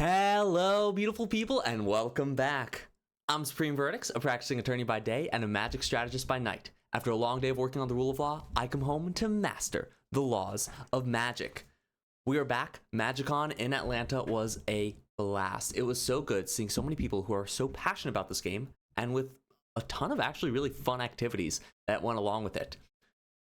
Hello, beautiful people, and welcome back. I'm Supreme Verdicts, a practicing attorney by day and a magic strategist by night. After a long day of working on the rule of law, I come home to master the laws of magic. We are back. MagicCon in Atlanta was a blast. It was so good seeing so many people who are so passionate about this game and with a ton of actually really fun activities that went along with it.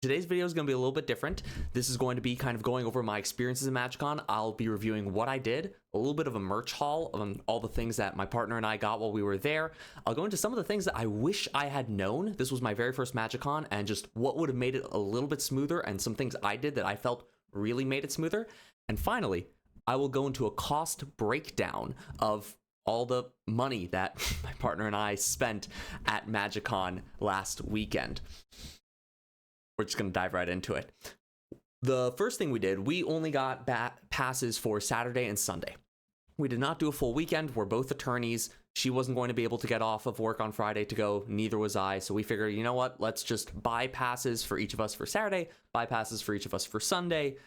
Today's video is going to be a little bit different. This is going to be kind of going over my experiences in MagicCon. I'll be reviewing what I did, a little bit of a merch haul on all the things that my partner and I got while we were there. I'll go into some of the things that I wish I had known. This was my very first MagicCon, and just what would have made it a little bit smoother, and some things I did that I felt really made it smoother. And finally, I will go into a cost breakdown of all the money that my partner and I spent at MagicCon last weekend. We're just going to dive right into it. The first thing we did, we only got passes for Saturday and Sunday. We did not do a full weekend. We're both attorneys. She wasn't going to be able to get off of work on Friday to go. Neither was I. So we figured, you know what? Let's just buy passes for each of us for Saturday, buy passes for each of us for Sunday.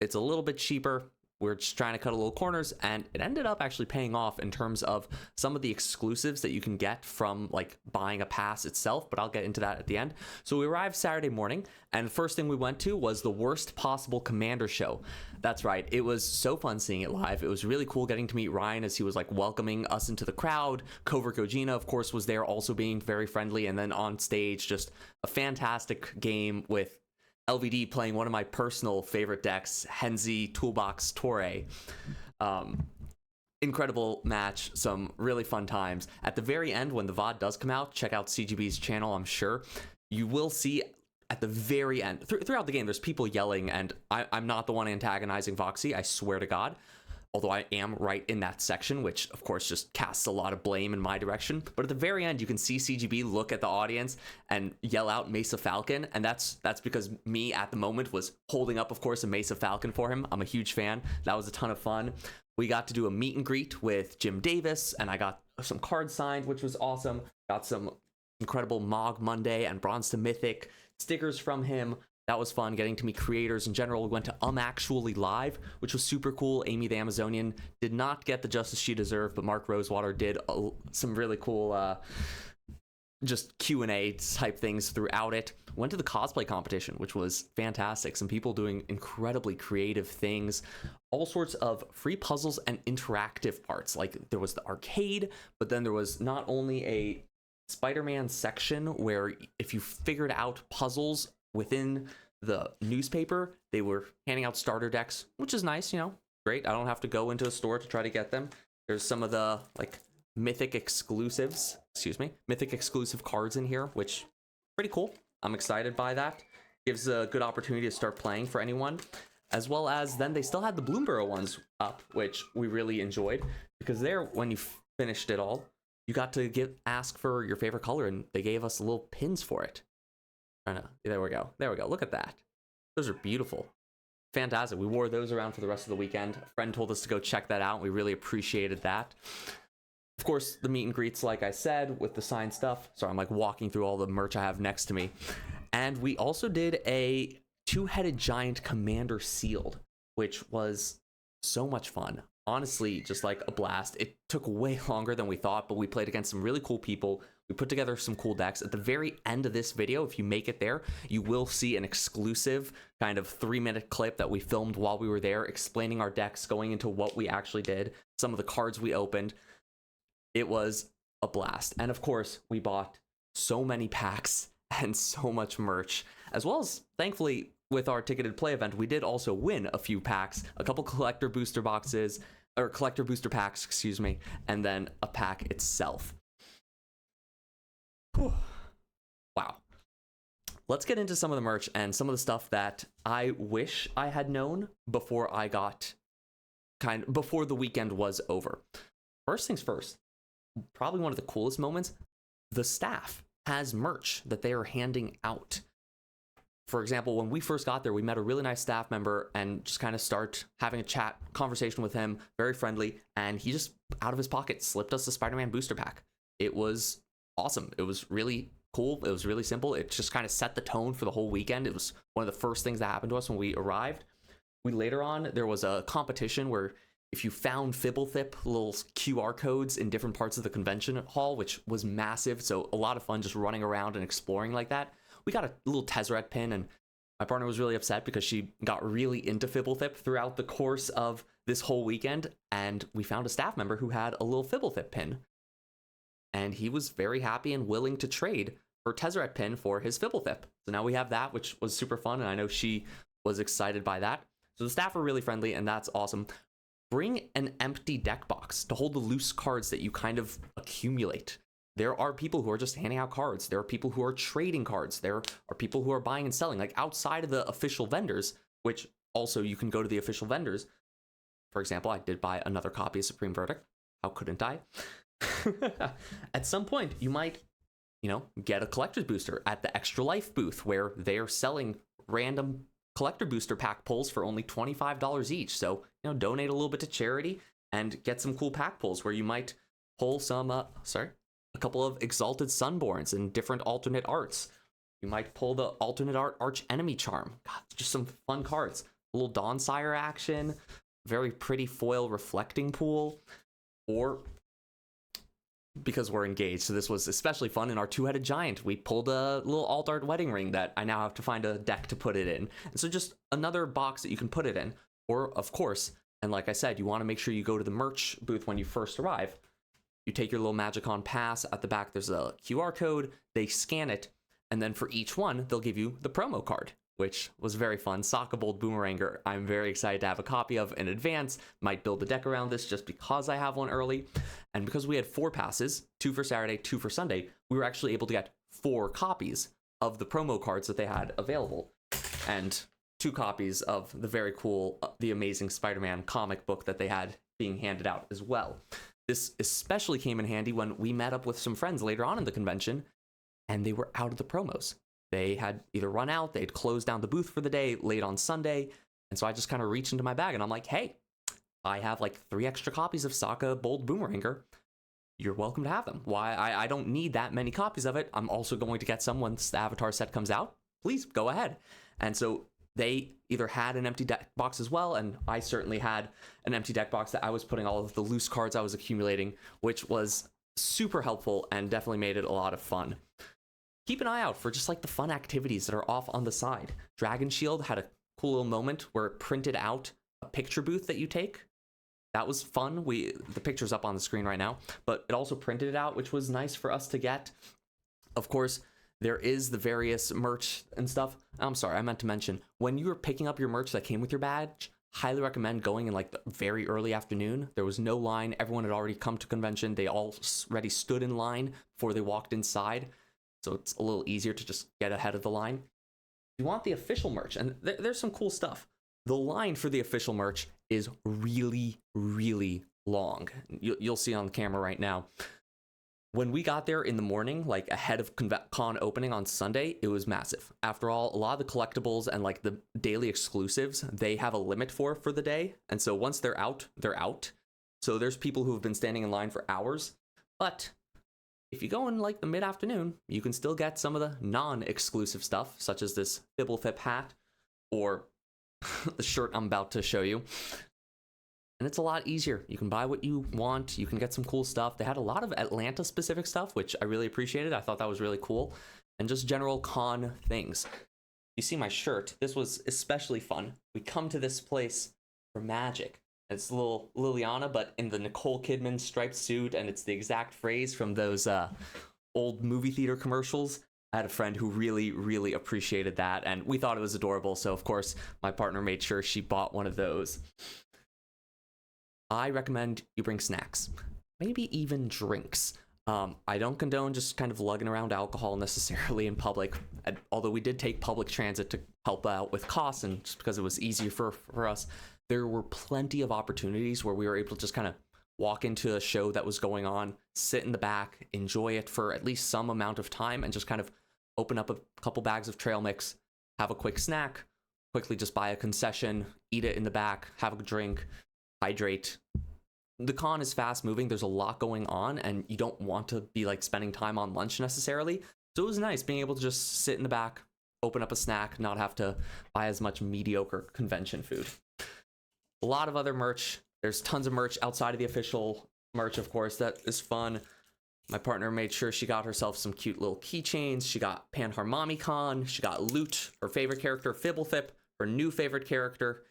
It's a little bit cheaper. We're just trying to cut a little corners, and it ended up actually paying off in terms of some of the exclusives that you can get from like buying a pass itself, but I'll get into that at the end. So we arrived Saturday morning, and the first thing we went to was the Worst Possible Commander show. That's right. It was so fun seeing it live. It was really cool getting to meet Ryan as he was like welcoming us into the crowd. Covert Gogina, of course, was there also being very friendly, and then on stage, just a fantastic game with LVD playing one of my personal favorite decks, Henzi Toolbox Torre. Incredible match, some really fun times. At the very end, when the VOD does come out, check out CGB's channel, I'm sure. You will see at the very end, throughout the game, there's people yelling, and I'm not the one antagonizing Voxy, I swear to God. Although I am right in that section, which of course just casts a lot of blame in my direction. But at the very end, you can see CGB look at the audience and yell out Mesa Falcon. And that's because me at the moment was holding up, of course, a Mesa Falcon for him. I'm a huge fan. That was a ton of fun. We got to do a meet and greet with Jim Davis, and I got some cards signed, which was awesome. Got some incredible Mog Monday and Bronze to Mythic stickers from him. That was fun, getting to meet creators in general. We went to Actually Live, which was super cool. Amy the Amazonian did not get the justice she deserved, but Mark Rosewater did some really cool just Q&A type things throughout it. Went to the cosplay competition, which was fantastic. Some people doing incredibly creative things. All sorts of free puzzles and interactive parts. Like there was the arcade, but then there was not only a Spider-Man section where if you figured out puzzles within the newspaper, they were handing out starter decks, which is nice, you know, great. I don't have to go into a store to try to get them. There's some of the like mythic exclusive cards in here, which pretty cool. I'm excited by that. Gives a good opportunity to start playing for anyone, as well as then they still had the Bloomborough ones up, which we really enjoyed, because there, when you finished it all, you got to ask for your favorite color, and they gave us little pins for it. There we go. Look at that. Those are beautiful. Fantastic. We wore those around for the rest of the weekend. A friend told us to go check that out. We really appreciated that. Of course, the meet and greets, like I said, with the signed stuff. Sorry, I'm like walking through all the merch I have next to me. And we also did a two-headed giant commander sealed, which was so much fun. Honestly, just like a blast. It took way longer than we thought, but we played against some really cool people. We put together some cool decks. At the very end of this video, if you make it there, you will see an exclusive kind of 3-minute clip that we filmed while we were there, explaining our decks, going into what we actually did, some of the cards we opened. It was a blast. And of course, we bought so many packs and so much merch, as well as, thankfully, with our ticketed play event, we did also win a few packs, a couple collector booster packs, excuse me, and then a pack itself. Whew. Wow. Let's get into some of the merch and some of the stuff that I wish I had known before before the weekend was over. First things first, probably one of the coolest moments, the staff has merch that they are handing out. For example, when we first got there, we met a really nice staff member and just kind of start having a conversation with him, very friendly, and he just, out of his pocket, slipped us a Spider-Man booster pack. It was awesome. It was really cool. It was really simple. It just kind of set the tone for the whole weekend. It was one of the first things that happened to us when we arrived. Later on, there was a competition where if you found Fibblethip little QR codes in different parts of the convention hall, which was massive, so a lot of fun just running around and exploring like that. We got a little Tezzeret pin, and my partner was really upset because she got really into Fibblethip throughout the course of this whole weekend, and we found a staff member who had a little Fibblethip pin, and he was very happy and willing to trade her Tezzeret pin for his Fibblethip. So now we have that, which was super fun, and I know she was excited by that. So the staff are really friendly, and that's awesome. Bring an empty deck box to hold the loose cards that you kind of accumulate. There are people who are just handing out cards. There are people who are trading cards. There are people who are buying and selling, like outside of the official vendors, which also you can go to the official vendors. For example, I did buy another copy of Supreme Verdict. How couldn't I? At some point, you might, get a collector's booster at the Extra Life booth where they're selling random collector booster pack pulls for only $25 each. So, donate a little bit to charity and get some cool pack pulls where you might pull some, a couple of Exalted Sunborns and different alternate arts. You might pull the alternate art Arch Enemy Charm. God, just some fun cards. A little Dawnsire action, very pretty foil reflecting pool, or because we're engaged, so this was especially fun in our two-headed giant. We pulled a little alt art wedding ring that I now have to find a deck to put it in. And so just another box that you can put it in. Or, of course, and like I said, you want to make sure you go to the merch booth when you first arrive. You take your little MagicCon pass. At the back, there's a QR code. They scan it, and then for each one, they'll give you the promo card, which was very fun. Sockabold Boomeranger, I'm very excited to have a copy of in advance. Might build the deck around this just because I have one early. And because we had 4 passes, 2 for Saturday, 2 for Sunday, we were actually able to get 4 copies of the promo cards that they had available. And 2 copies of the very cool, The Amazing Spider-Man comic book that they had being handed out as well. This especially came in handy when we met up with some friends later on in the convention, and they were out of the promos. They had either run out, they'd closed down the booth for the day late on Sunday, and so I just kind of reached into my bag and I'm like, hey, I have like 3 extra copies of Sokka Bold Boomeranger. You're welcome to have them. Why? I don't need that many copies of it. I'm also going to get some once the Avatar set comes out. Please go ahead. And so they either had an empty deck box as well, and I certainly had an empty deck box that I was putting all of the loose cards I was accumulating, which was super helpful and definitely made it a lot of fun. Keep an eye out for just like the fun activities that are off on the side. Dragon Shield had a cool little moment where it printed out a picture booth that you take. That was fun. The picture's up on the screen right now, but it also printed it out, which was nice for us to get. Of course, there is the various merch and stuff. I'm sorry, I meant to mention, when you were picking up your merch that came with your badge, highly recommend going in like the very early afternoon. There was no line. Everyone had already come to convention. They already stood in line before they walked inside. So it's a little easier to just get ahead of the line. You want the official merch, and there's some cool stuff. The line for the official merch is really, really long. You'll see on the camera right now. When we got there in the morning, like ahead of con opening on Sunday, it was massive. After all, a lot of the collectibles and like the daily exclusives, they have a limit for the day. And so once they're out, they're out. So there's people who have been standing in line for hours. But if you go in like the mid-afternoon, you can still get some of the non-exclusive stuff, such as this Fibblethip hat or the shirt I'm about to show you. And it's a lot easier. You can buy what you want. You can get some cool stuff. They had a lot of Atlanta-specific stuff, which I really appreciated. I thought that was really cool. And just general con things. You see my shirt. This was especially fun. We come to this place for magic. It's a little Liliana, but in the Nicole Kidman striped suit, and it's the exact phrase from those old movie theater commercials. I had a friend who really, really appreciated that, and we thought it was adorable, so of course, my partner made sure she bought one of those. I recommend you bring snacks, maybe even drinks. I don't condone just kind of lugging around alcohol necessarily in public, although we did take public transit to help out with costs, and just because it was easier for us. There were plenty of opportunities where we were able to just kind of walk into a show that was going on, sit in the back, enjoy it for at least some amount of time, and just kind of open up a couple bags of trail mix, have a quick snack, quickly just buy a concession, eat it in the back, have a drink, hydrate. The con is fast moving. There's a lot going on, and you don't want to be like spending time on lunch necessarily. So it was nice being able to just sit in the back, open up a snack, not have to buy as much mediocre convention food. A lot of other merch There's tons of merch outside of the official merch, of course. That is fun. My partner made sure she got herself some cute little keychains. She got Panharmonicon. She got Loot, her favorite character. Fibblethip, her new favorite character.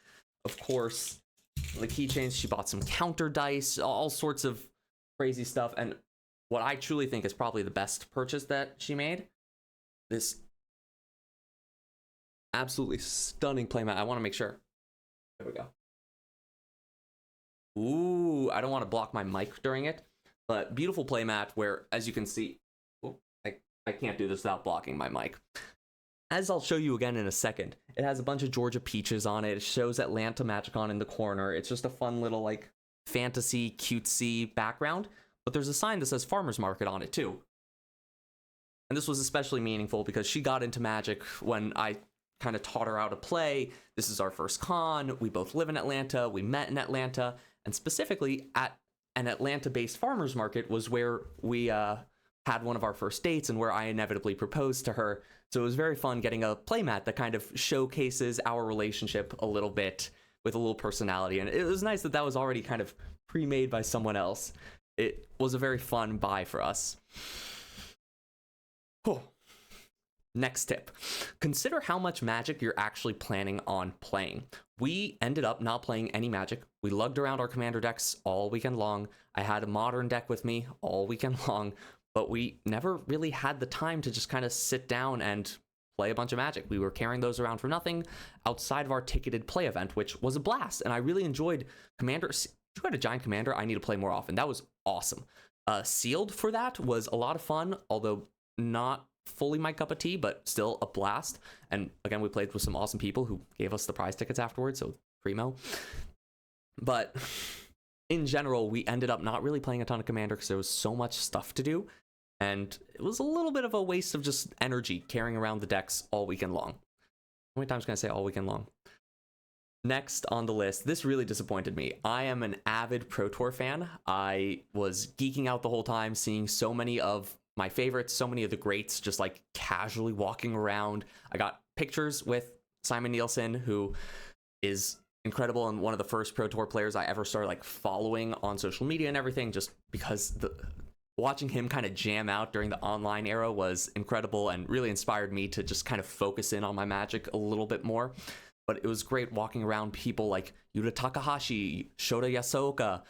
Of course, the keychains. She bought some counter dice, all sorts of crazy stuff. And what I truly think is probably the best purchase that she made, this absolutely stunning playmat. I want to make sure. There we go. Ooh, I don't want to block my mic during it, but beautiful playmat where, as you can see, I can't do this without blocking my mic. As I'll show you again in a second, it has a bunch of Georgia peaches on it. It shows Atlanta MagicCon in the corner. It's just a fun little like fantasy, cutesy background, but there's a sign that says Farmer's Market on it too. And this was especially meaningful because she got into Magic when I kind of taught her how to play. This is our first con. We both live in Atlanta. We met in Atlanta. And specifically at an Atlanta-based farmer's market was where we had one of our first dates and where I inevitably proposed to her. So it was very fun getting a playmat that kind of showcases our relationship a little bit with a little personality. And it was nice that that was already kind of pre-made by someone else. It was a very fun buy for us. Cool. Next tip, consider how much Magic you're actually planning on playing. We ended up not playing any Magic. We lugged around our commander decks all weekend long. I had a modern deck with me all weekend long, but we never really had the time to just kind of sit down and play a bunch of Magic. We were carrying those around for nothing outside of our ticketed play event, which was a blast. And I really enjoyed Commander. If you had a giant commander, I need to play more often. That was awesome. Sealed for that was a lot of fun, although not fully my cup of tea, but still a blast. And again, we played with some awesome people who gave us the prize tickets afterwards, so primo. But in general, we ended up not really playing a ton of Commander because there was so much stuff to do, and it was a little bit of a waste of just energy carrying around the decks all weekend long. How many times can I say all weekend long? Next on the list, this really disappointed me. I am an avid Pro Tour fan. I was geeking out the whole time, seeing so many of my favorites, so many of the greats just like casually walking around. I got pictures with Simon Nielsen, who is incredible and one of the first Pro Tour players I ever started like following on social media and everything, just because watching him kind of jam out during the online era was incredible and really inspired me to just kind of focus in on my Magic a little bit more. But it was great walking around people like Yuta Takahashi, Shota Yasuoka,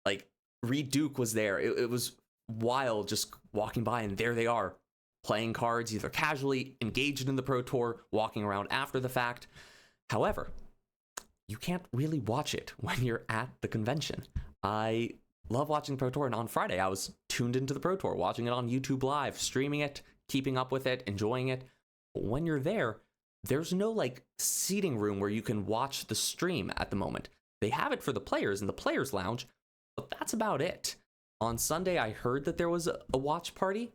like Reed Duke was there. It was wild just walking by, and there they are playing cards, either casually engaged in the Pro Tour, walking around after the fact. However, you can't really watch it when you're at the convention. I love watching the Pro Tour, and on Friday I was tuned into the Pro Tour, watching it on YouTube Live, streaming it, keeping up with it, enjoying it. But when you're there, there's no like seating room where you can watch the stream at the moment. They have it for the players in the players lounge, but that's about it. On Sunday, I heard that there was a watch party,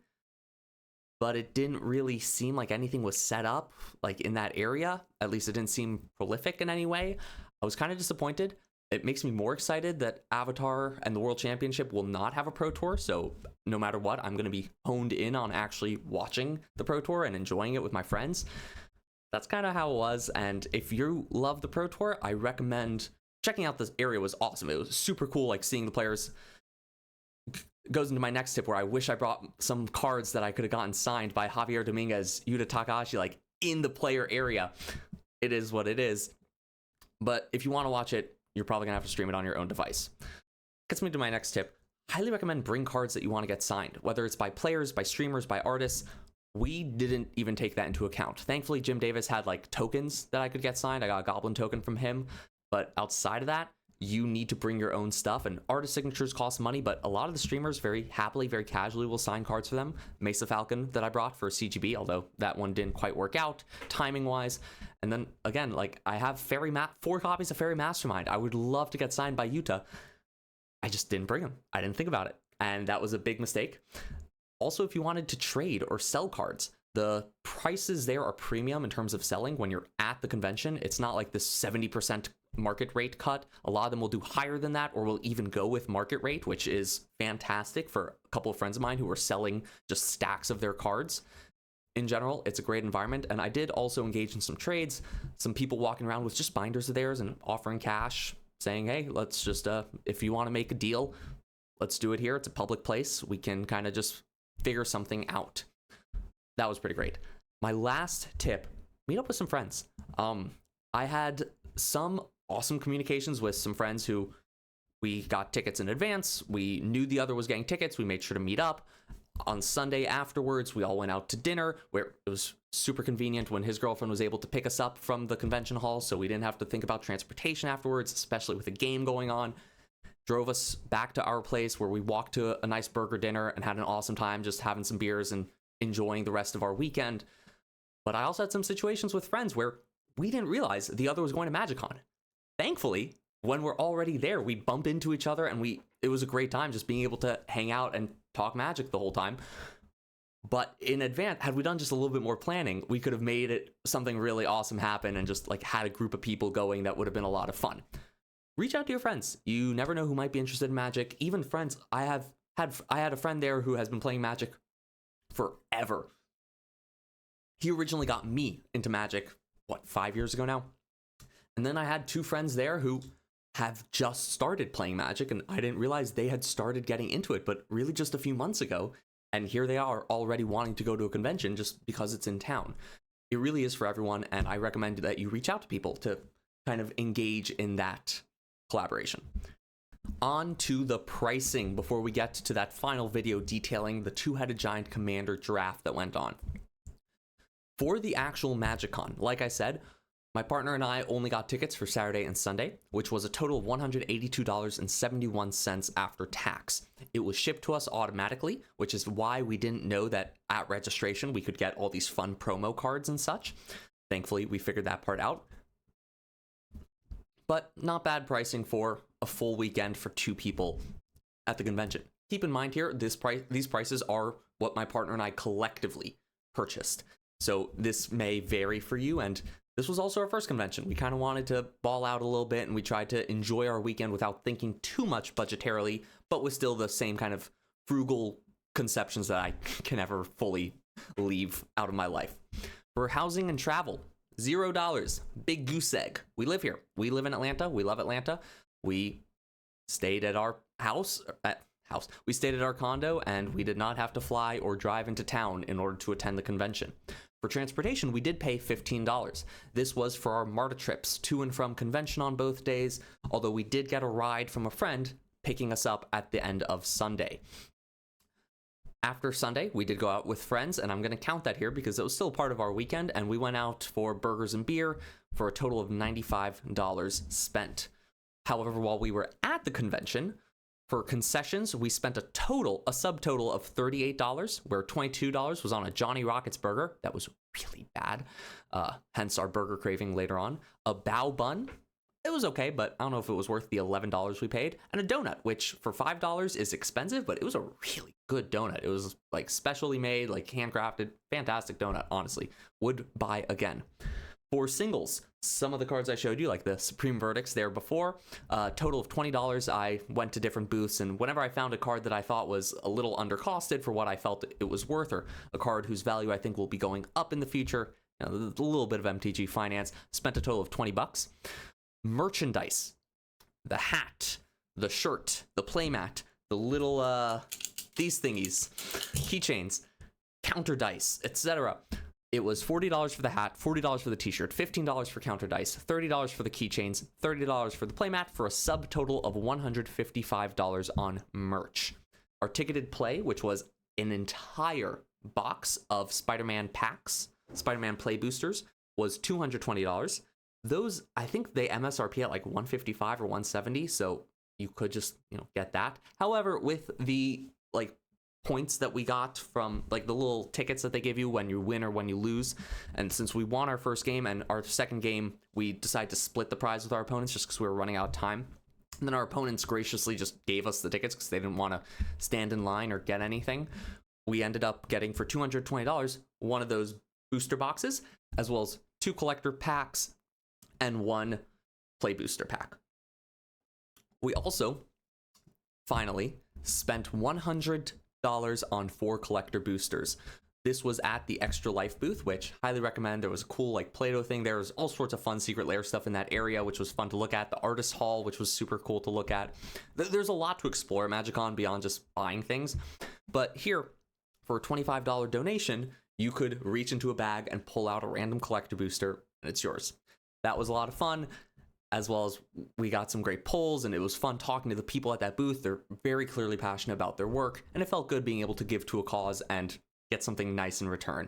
but it didn't really seem like anything was set up like in that area. At least it didn't seem prolific in any way. I was kind of disappointed. It makes me more excited that Avatar and the World Championship will not have a Pro Tour. So no matter what, I'm going to be honed in on actually watching the Pro Tour and enjoying it with my friends. That's kind of how it was. And if you love the Pro Tour, I recommend checking out. This area was awesome. It was super cool, like seeing the players. Goes into my next tip, where I wish I brought some cards that I could have gotten signed by Javier Dominguez, Yuta Takahashi, like in the player area. It is what it is. But if you want to watch it, you're probably gonna have to stream it on your own device. Gets me to my next tip. Highly recommend bring cards that you want to get signed, whether it's by players, by streamers, by artists. We didn't even take that into account. Thankfully, Jim Davis had like tokens that I could get signed. I got a Goblin token from him. But outside of that, you need to bring your own stuff, and artist signatures cost money, but a lot of the streamers very happily, very casually will sign cards for them. Mesa Falcon that I brought for CGB, although that one didn't quite work out timing wise. And then again, like I have 4 copies of Fairy Mastermind. I would love to get signed by Yuta. I just didn't bring them. I didn't think about it. And that was a big mistake. Also, if you wanted to trade or sell cards, the prices there are premium in terms of selling when you're at the convention. It's not like this 70% market rate cut. A lot of them will do higher than that, or will even go with market rate, which is fantastic for a couple of friends of mine who are selling just stacks of their cards. In general, it's a great environment. And I did also engage in some trades, some people walking around with just binders of theirs and offering cash. saying, hey, let's just, if you want to make a deal, let's do it here. It's a public place. We can kind of just figure something out. That was pretty great. My last tip, meet up with some friends. I had some awesome communications with some friends who we got tickets in advance. We knew the other was getting tickets. We made sure to meet up. On Sunday afterwards, we all went out to dinner, where it was super convenient when his girlfriend was able to pick us up from the convention hall, so we didn't have to think about transportation afterwards, especially with a game going on. Drove us back to our place, where we walked to a nice burger dinner and had an awesome time just having some beers and enjoying the rest of our weekend. But I also had some situations with friends where we didn't realize the other was going to MagicCon. Thankfully, when we're already there, we bump into each other, and it was a great time just being able to hang out and talk Magic the whole time. But in advance, had we done just a little bit more planning, we could have made it something really awesome happen and just like had a group of people going that would have been a lot of fun. Reach out to your friends. You never know who might be interested in Magic. Even friends, I had a friend there who has been playing Magic forever. He originally got me into Magic, 5 years ago now? And then I had two friends there who have just started playing Magic, and I didn't realize they had started getting into it, but really just a few months ago. And here they are already wanting to go to a convention just because it's in town. It really is for everyone, and I recommend that you reach out to people to kind of engage in that collaboration. On to the pricing before we get to that final video detailing the two-headed giant commander draft that went on. For the actual MagicCon, like I said, my partner and I only got tickets for Saturday and Sunday, which was a total of $182.71 after tax. It was shipped to us automatically, which is why we didn't know that at registration we could get all these fun promo cards and such. Thankfully, we figured that part out. But not bad pricing for a full weekend for two people at the convention. Keep in mind here, these prices are what my partner and I collectively purchased. So this may vary for you, and this was also our first convention. We kind of wanted to ball out a little bit, and we tried to enjoy our weekend without thinking too much budgetarily, but with still the same kind of frugal conceptions that I can never fully leave out of my life. For housing and travel, $0. Big goose egg. We live here. We live in Atlanta. We love Atlanta. We stayed at our we stayed at our condo, and we did not have to fly or drive into town in order to attend the convention. For transportation, we did pay $15. This was for our MARTA trips to and from convention on both days, although we did get a ride from a friend picking us up at the end of Sunday. After Sunday, we did go out with friends, and I'm going to count that here because it was still part of our weekend, and we went out for burgers and beer for a total of $95 spent. However, while we were at the convention, for concessions, we spent a subtotal of $38, where $22 was on a Johnny Rockets burger. That was really bad, hence our burger craving later on. A bao bun, it was okay, but I don't know if it was worth the $11 we paid. And a donut, which for $5 is expensive, but it was a really good donut. It was like specially made, like handcrafted, fantastic donut, honestly. Would buy again. For singles, some of the cards I showed you, like the Supreme Verdicts there before, total of $20. I went to different booths, and whenever I found a card that I thought was a little undercosted for what I felt it was worth, or a card whose value I think will be going up in the future, a little bit of MTG finance, spent a total of $20. Merchandise, the hat, the shirt, the playmat, the little, these thingies, keychains, counter dice, etc. It was $40 for the hat, $40 for the t-shirt, $15 for counter dice, $30 for the keychains, $30 for the playmat, for a subtotal of $155 on merch. Our ticketed play, which was an entire box of Spiderman packs, Spiderman play boosters, was $220. Those, I think they MSRP at like $155 or $170, so you could just, get that. However, with the points that we got from the little tickets that they give you when you win or when you lose, and since we won our first game and our second game, we decided to split the prize with our opponents just because we were running out of time. And then our opponents graciously just gave us the tickets because they didn't want to stand in line or get anything. We ended up getting, for $220, one of those booster boxes, as well as 2 collector packs and 1 play booster pack. We also finally spent $100 on 4 collector boosters. This was at the Extra Life booth, which highly recommend. There was a cool like Play-Doh thing. There was all sorts of fun secret lair stuff in that area, which was fun to look at. The Artist Hall, which was super cool to look at. There's a lot to explore at MagicCon beyond just buying things. But here, for a $25 donation, you could reach into a bag and pull out a random collector booster, and it's yours. That was a lot of fun, as well as we got some great polls, and it was fun talking to the people at that booth. They're very clearly passionate about their work, and it felt good being able to give to a cause and get something nice in return.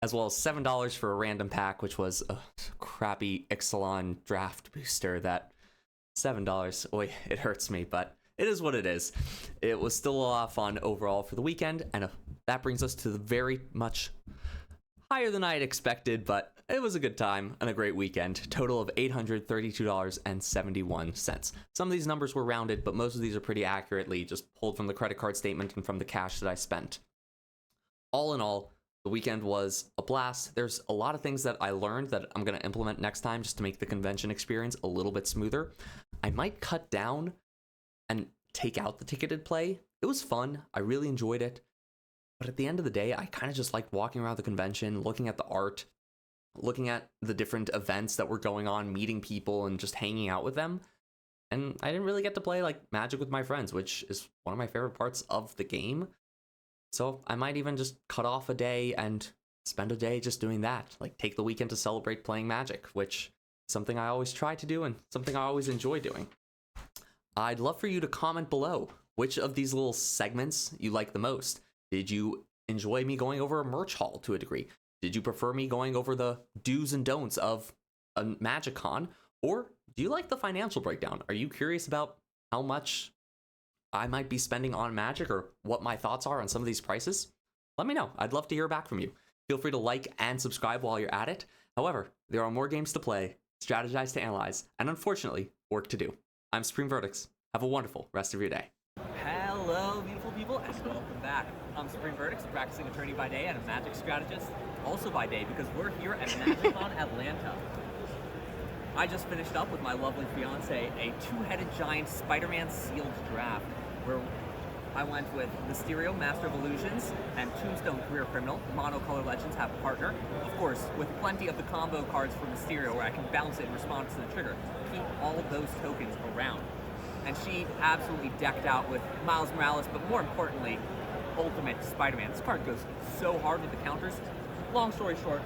As well as $7 for a random pack, which was a crappy Ixalan draft booster. That $7, it hurts me, but it is what it is. It was still a lot of fun overall for the weekend, and that brings us to the very much higher than I had expected, but it was a good time and a great weekend. Total of $832.71. Some of these numbers were rounded, but most of these are pretty accurately just pulled from the credit card statement and from the cash that I spent. All in all, the weekend was a blast. There's a lot of things that I learned that I'm going to implement next time just to make the convention experience a little bit smoother. I might cut down and take out the ticketed play. It was fun. I really enjoyed it. But at the end of the day, I kind of just liked walking around the convention, looking at the art, looking at the different events that were going on, meeting people, and just hanging out with them. And I didn't really get to play like Magic with my friends, which is one of my favorite parts of the game. So I might even just cut off a day and spend a day just doing that. Like take the weekend to celebrate playing Magic, which is something I always try to do and something I always enjoy doing. I'd love for you to comment below which of these little segments you like the most. Did you enjoy me going over a merch haul to a degree? Did you prefer me going over the do's and don'ts of a MagicCon? Or do you like the financial breakdown? Are you curious about how much I might be spending on Magic or what my thoughts are on some of these prices? Let me know. I'd love to hear back from you. Feel free to like and subscribe while you're at it. However, there are more games to play, strategize to analyze, and unfortunately, work to do. I'm Supreme Verdicts. Have a wonderful rest of your day. Hello, beautiful people, and welcome back. I'm Supreme Verdicts, practicing attorney by day and a Magic strategist also by day because we're here at MagicCon Atlanta. I just finished up with my lovely fiance a two-headed giant Spider-Man sealed draft where I went with Mysterio, Master of Illusions, and Tombstone, Career Criminal. Monocolor Legends have a partner. Of course, with plenty of the combo cards for Mysterio where I can bounce it in response to the trigger. Keep all of those tokens around. And she absolutely decked out with Miles Morales, but more importantly, Ultimate Spider-Man. This card goes so hard with the counters. Long story short,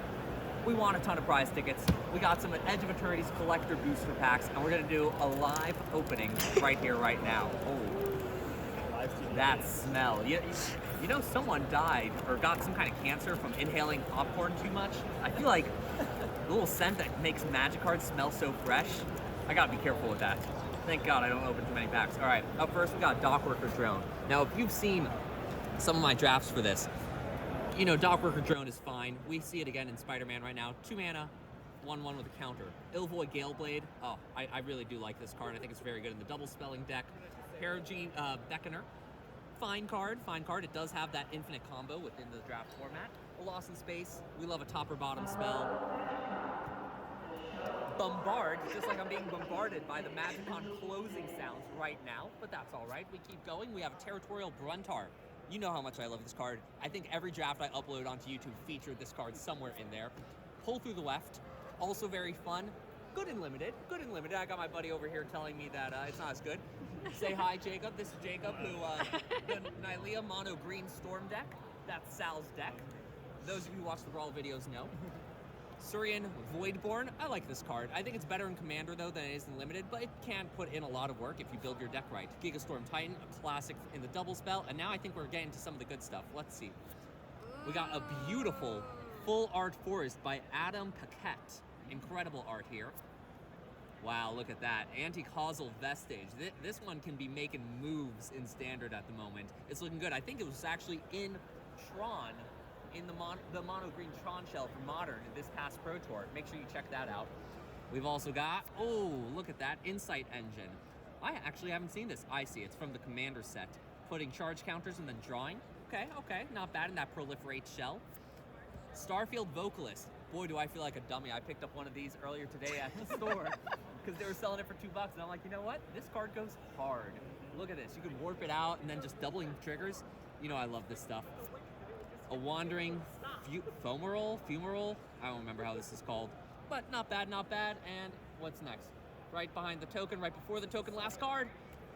we won a ton of prize tickets. We got some Edge of Eternity's collector booster packs, and we're gonna do a live opening right here, right now. Oh, that smell. You know someone died or got some kind of cancer from inhaling popcorn too much? I feel like the little scent that makes Magic cards smell so fresh, I gotta be careful with that. Thank God I don't open too many packs. All right, up first we got Dockworker Drone. Now, if you've seen some of my drafts for this, you know Dockworker Drone is fine. We see it again in Spider-Man right now. 2 mana, 1/1 with a counter. Illvoid Galeblade. Oh, I really do like this card. I think it's very good in the double spelling deck. Perigene Beckoner. Fine card. It does have that infinite combo within the draft format. A Lost in Space. We love a top or bottom spell. Bombard, just like I'm being bombarded by the MagicCon closing sounds right now, but that's all right. We keep going. We have a Territorial Bruntar. You know how much I love this card. I think every draft I upload onto YouTube featured this card somewhere in there. Pull Through the Left, also very fun. Good and limited. I got my buddy over here telling me that it's not as good. Say hi, Jacob. This is Jacob, who the Nylea Mono Green Storm deck. That's Sal's deck. Those of you who watch the Brawl videos know. Surian Voidborn. I like this card. I think it's better in Commander, though, than it is in Limited, but it can put in a lot of work if you build your deck right. Gigastorm Titan, a classic in the double spell, and now I think we're getting to some of the good stuff. Let's see. We got a beautiful full art forest by Adam Paquette. Incredible art here. Wow, look at that. Anti-causal Vestige. This one can be making moves in Standard at the moment. It's looking good. I think it was actually in Tron, in the mono green Tron shell for Modern in this past Pro Tour. Make sure you check that out. We've also got, oh, look at that, Insight Engine. I actually haven't seen this. I see, it's from the Commander set. Putting charge counters and then drawing. Okay, not bad in that Proliferate shell. Starfield Vocalist. Boy, do I feel like a dummy. I picked up one of these earlier today at the store because they were selling it for $2, and I'm like, you know what? This card goes hard. Look at this. You could warp it out and then just doubling triggers. You know I love this stuff. a wandering fumeral. I don't remember how this is called, but not bad, not bad. And what's next? Right behind the token, right before the token, last card.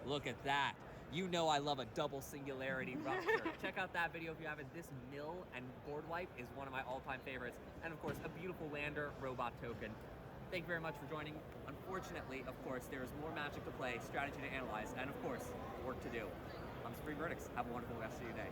Look at that. You know I love a double singularity rupture. Check out that video if you haven't. This mill and board wipe is one of my all-time favorites. And of course, a beautiful lander robot token. Thank you very much for joining. Unfortunately, of course, there is more Magic to play, strategy to analyze, and of course, work to do. I'm Supreme Verdicts. Have a wonderful rest of your day.